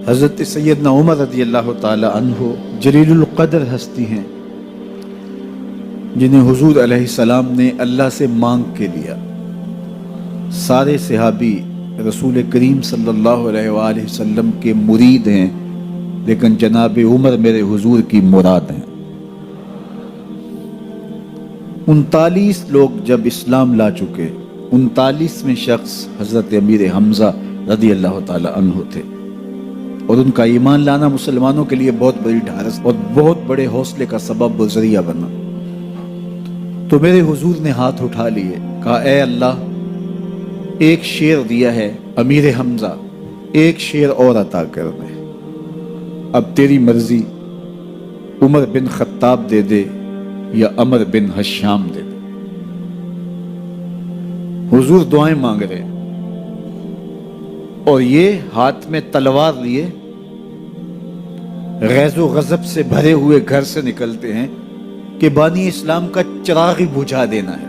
حضرت سیدنا عمر رضی اللہ تعالی عنہ جلیل القدر ہستی ہیں جنہیں حضور علیہ السلام نے اللہ سے مانگ کے لیا۔ سارے صحابی رسول کریم صلی اللہ علیہ وآلہ وسلم کے مرید ہیں، لیکن جناب عمر میرے حضور کی مراد ہیں۔ 39 لوگ جب اسلام لا چکے، 39ویں شخص حضرت امیر حمزہ رضی اللہ تعالی عنہ تھے، اور ان کا ایمان لانا مسلمانوں کے لیے بہت بڑی ڈھارس اور بہت بڑے حوصلے کا سبب و ذریعہ بنا۔ تو میرے حضور نے ہاتھ اٹھا لیے، کہا اے اللہ، ایک شیر دیا ہے امیر حمزہ، ایک شیر اور عطا کر دے، اب تیری مرضی، عمر بن خطاب دے دے یا عمر بن حشام دے دے۔ حضور دعائیں مانگ رہے اور یہ ہاتھ میں تلوار لیے غیظ و غضب سے بھرے ہوئے گھر سے نکلتے ہیں کہ بانی اسلام کا چراغ ہی بجھا دینا ہے۔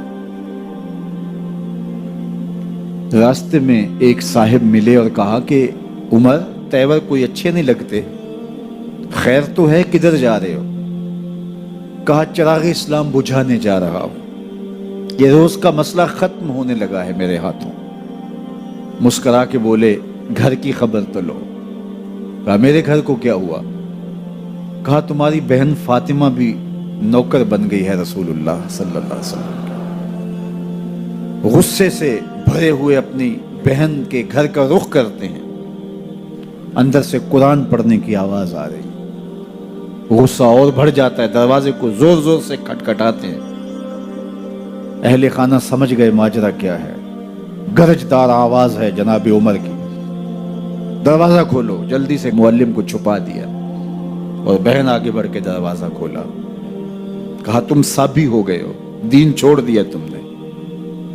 راستے میں ایک صاحب ملے اور کہا کہ عمر، تیور کوئی اچھے نہیں لگتے، خیر تو ہے، کدھر جا رہے ہو؟ کہا چراغ اسلام بجھانے جا رہا ہوں، یہ روز کا مسئلہ ختم ہونے لگا ہے میرے ہاتھوں۔ مسکرا کے بولے گھر کی خبر تو لو۔ کہا میرے گھر کو کیا ہوا؟ کہا تمہاری بہن فاطمہ بھی نوکر بن گئی ہے رسول اللہ صلی اللہ علیہ وسلم کی۔ غصے سے بھرے ہوئے اپنی بہن کے گھر کا رخ کرتے ہیں، اندر سے قرآن پڑھنے کی آواز آ رہی، غصہ اور بڑھ جاتا ہے، دروازے کو زور زور سے کھٹکھٹاتے ہیں۔ اہل خانہ سمجھ گئے ماجرا کیا ہے، گرجدار آواز ہے جناب عمر کی، دروازہ کھولو۔ جلدی سے معلم کو چھپا دیا اور بہن آگے بڑھ کے دروازہ کھولا۔ کہا تم سابی ہو گئے ہو، دین چھوڑ دیا تم نے،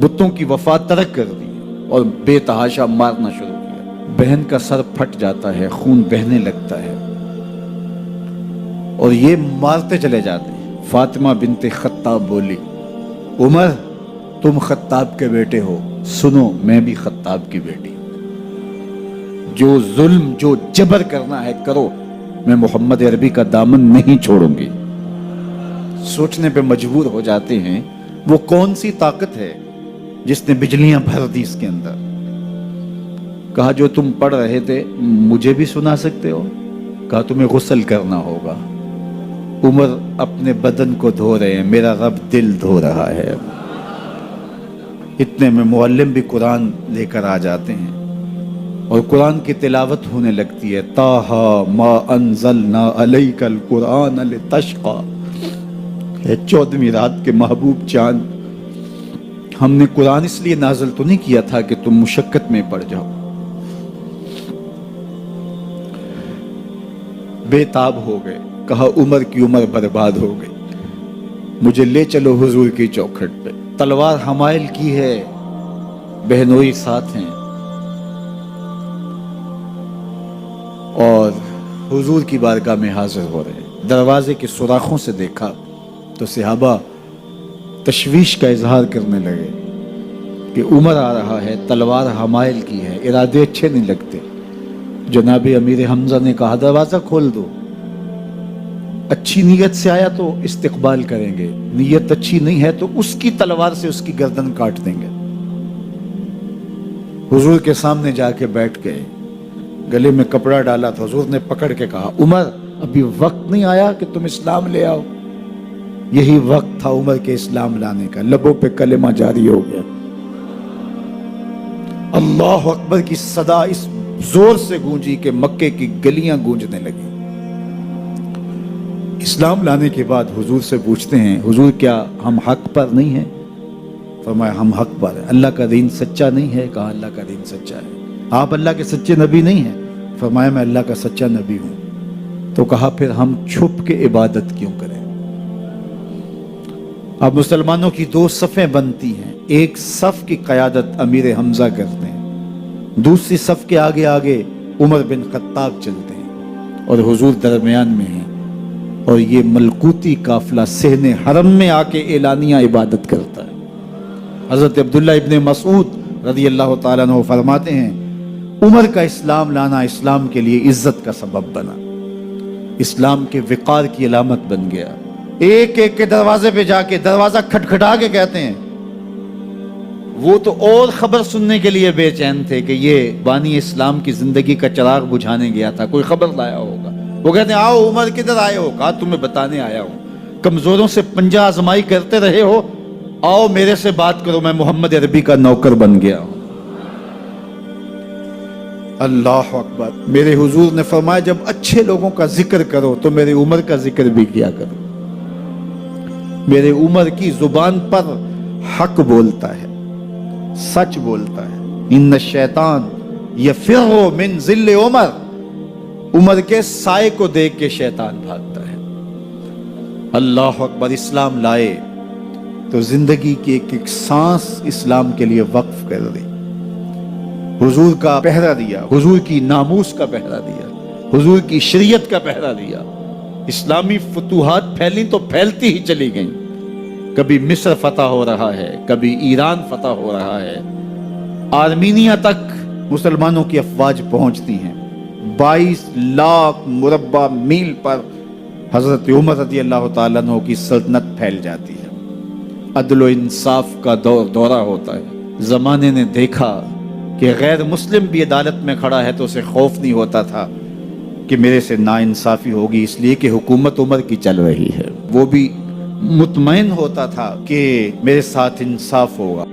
بتوں کی وفا ترک کر دی اور بے تحاشا مارنا شروع کیا۔ بہن کا سر پھٹ جاتا ہے، خون بہنے لگتا ہے اور یہ مارتے چلے جاتے ہیں۔ فاطمہ بنت خطاب بولی عمر تم خطاب کے بیٹے ہو، سنو میں بھی خطاب کی بیٹی ہوں، جو ظلم جو جبر کرنا ہے کرو، میں محمد عربی کا دامن نہیں چھوڑوں گی۔ سوچنے پہ مجبور ہو جاتے ہیں وہ کون سی طاقت ہے جس نے بجلیاں بھر دی اس کے اندر۔ کہا جو تم پڑھ رہے تھے مجھے بھی سنا سکتے ہو؟ کہا تمہیں غسل کرنا ہوگا۔ عمر اپنے بدن کو دھو رہے ہیں، میرا رب دل دھو رہا ہے۔ اتنے میں معلم بھی قرآن لے کر آ جاتے ہیں اور قرآن کی تلاوت ہونے لگتی ہے۔ طٰہٰ ما انزلنا علیک القرآن لتشقیٰ، 14ویں رات کے محبوب چاند، ہم نے قرآن اس لیے نازل تو نہیں کیا تھا کہ تم مشقت میں پڑ جاؤ۔ بے تاب ہو گئے، کہا عمر کی عمر برباد ہو گئی، مجھے لے چلو حضور کی چوکھٹ پہ۔ تلوار حمائل کی ہے، بہنوئی ساتھ ہیں، اور حضور کی بارگاہ میں حاضر ہو رہے ہیں۔ دروازے کے سوراخوں سے دیکھا تو صحابہ تشویش کا اظہار کرنے لگے کہ عمر آ رہا ہے، تلوار حمائل کی ہے، ارادے اچھے نہیں لگتے۔ جناب امیر حمزہ نے کہا دروازہ کھول دو، اچھی نیت سے آیا تو استقبال کریں گے، نیت اچھی نہیں ہے تو اس کی تلوار سے اس کی گردن کاٹ دیں گے۔ حضور کے سامنے جا کے بیٹھ گئے، گلے میں کپڑا ڈالا تو حضور نے پکڑ کے کہا عمر ابھی وقت نہیں آیا کہ تم اسلام لے آؤ؟ یہی وقت تھا عمر کے اسلام لانے کا۔ لبوں پہ کلمہ جاری ہو گیا، اللہ اکبر کی صدا اس زور سے گونجی کہ مکے کی گلیاں گونجنے لگی۔ اسلام لانے کے بعد حضور سے پوچھتے ہیں حضور کیا ہم حق پر نہیں ہیں؟ فرمایا ہم حق پر ہیں۔ اللہ کا دین سچا نہیں ہے؟ کہا اللہ کا دین سچا ہے۔ آپ اللہ کے سچے نبی نہیں ہیں؟ فرمایا میں اللہ کا سچا نبی ہوں۔ تو کہا پھر ہم چھپ کے عبادت کیوں کریں؟ اب مسلمانوں کی 2 صفیں بنتی ہیں، ایک صف کی قیادت امیر حمزہ کرتے ہیں، دوسری صف کے آگے آگے عمر بن خطاب چلتے ہیں اور حضور درمیان میں ہیں، اور یہ ملکوتی قافلہ صحن حرم میں آ کے اعلانیہ عبادت کرتا ہے۔ حضرت عبداللہ ابن مسعود رضی اللہ تعالیٰ عنہ فرماتے ہیں عمر کا اسلام لانا اسلام کے لیے عزت کا سبب بنا، اسلام کے وقار کی علامت بن گیا۔ ایک ایک کے دروازے پہ جا کے دروازہ کھٹکھٹا کے کہتے ہیں، وہ تو اور خبر سننے کے لیے بے چین تھے کہ یہ بانی اسلام کی زندگی کا چراغ بجھانے گیا تھا، کوئی خبر لایا ہوگا۔ وہ کہتے ہیں آؤ عمر کدھر آئے ہو؟ کہا تمہیں بتانے آیا ہوں، کمزوروں سے پنجہ آزمائی کرتے رہے ہو، آؤ میرے سے بات کرو، میں محمد عربی کا نوکر بن گیا ہوں۔ اللہ اکبر۔ میرے حضور نے فرمایا جب اچھے لوگوں کا ذکر کرو تو میرے عمر کا ذکر بھی کیا کرو۔ میرے عمر کی زبان پر حق بولتا ہے، سچ بولتا ہے۔ ان الشیطان یفر من ظل عمر، عمر کے سائے کو دیکھ کے شیطان بھاگتا ہے۔ اللہ اکبر۔ اسلام لائے تو زندگی کی ایک ایک سانس اسلام کے لیے وقف کر دی، حضور کا پہرا دیا، حضور کی ناموس کا پہرا دیا، حضور کی شریعت کا پہرا دیا۔ اسلامی فتوحات پھیلی تو پھیلتی ہی چلی گئیں، کبھی مصر فتح ہو رہا ہے، کبھی ایران فتح ہو رہا ہے، آرمینیا تک مسلمانوں کی افواج پہنچتی ہیں۔ 22 لاکھ مربع میل پر حضرت عمر رضی اللہ تعالیٰ عنہ کی سلطنت پھیل جاتی ہے۔ عدل و انصاف کا دورہ ہوتا ہے۔ زمانے نے دیکھا کہ غیر مسلم بھی عدالت میں کھڑا ہے تو اسے خوف نہیں ہوتا تھا کہ میرے سے ناانصافی ہوگی، اس لیے کہ حکومت عمر کی چل رہی ہے۔ وہ بھی مطمئن ہوتا تھا کہ میرے ساتھ انصاف ہوگا۔